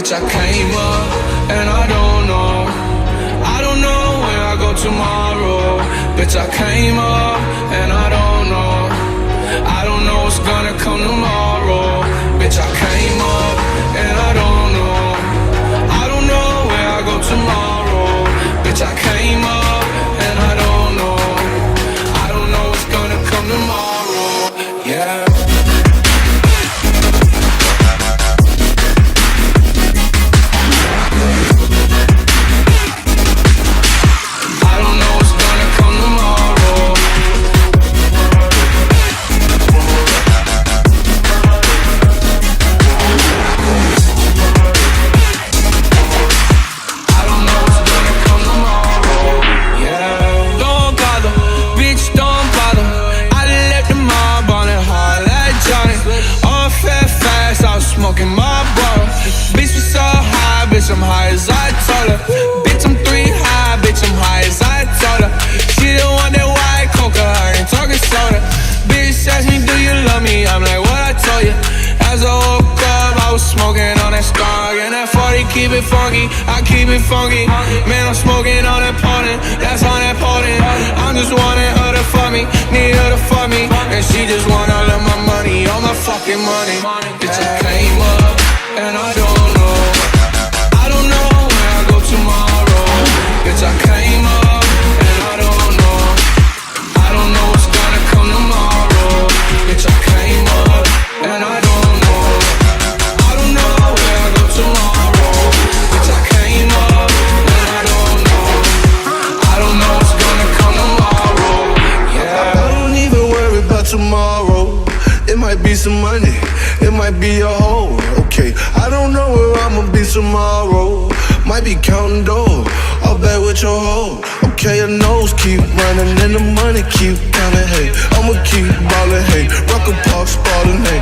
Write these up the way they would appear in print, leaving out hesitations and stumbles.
Bitch, I came up and I don't know. I don't know where I go tomorrow. Bitch, I came up and I don't know. I don't know what's gonna come tomorrow. Bitch, I came up and I don't know. I don't know where I go tomorrow. Bitch, I came up and I don't know. I don't know what's gonna come tomorrow. Yeah. Smoking my bottle. Bitch, we so high, bitch, I'm high as I told her. Bitch, I'm 3 high, bitch, I'm high as I told her. She the one that white coca, I ain't talking soda. Bitch asked me, do you love me? I'm like, what I told you. As I woke up, I was smoking on that skunk. And that 40 keep it funky, I keep it funky. Man, I'm smoking on that potent, that's on that potent. I'm just wanting her to fuck me, need her to fuck me. And she just want all of my money, all my fucking money. Bitch, I came up and I don't know. I don't know where I go tomorrow. Bitch, I came up and I don't know. I don't know what's gonna come tomorrow. Bitch, I came up and I don't know. I don't know where I go tomorrow. Bitch, I came up and I don't know. I don't know what's gonna come tomorrow. Yeah. I don't even worry about tomorrow. It might be some money, it might be a hole. Okay, I don't know where I'ma be tomorrow. Might be counting dough, I'll bet with your hoe. Okay, your nose keep running and the money keep counting. Hey, I'ma keep ballin'. Hey, rock a park, spallin'. Hey,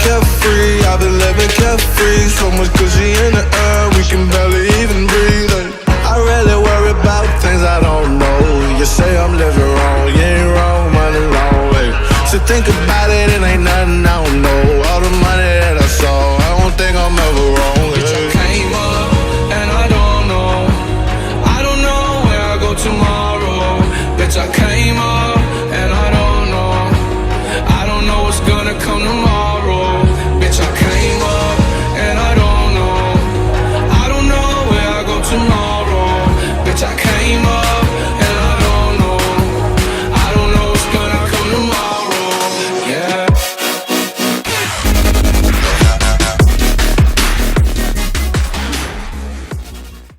carefree, I've been living carefree. So much cushy in the air, we can barely even breathe. Hey, I really worry about things I don't know. You say I'm living wrong, you ain't wrong, money long way. So think about it, it ain't nothing I don't know. All the money that I saw, I don't think I'm ever wrong. Bitch, I came up and I don't know. I don't know where I go tomorrow. Bitch, I came up and I don't know. I don't know what's gonna come tomorrow. Bitch, I came up and I don't know. I don't know where I go tomorrow. Bitch, I came up.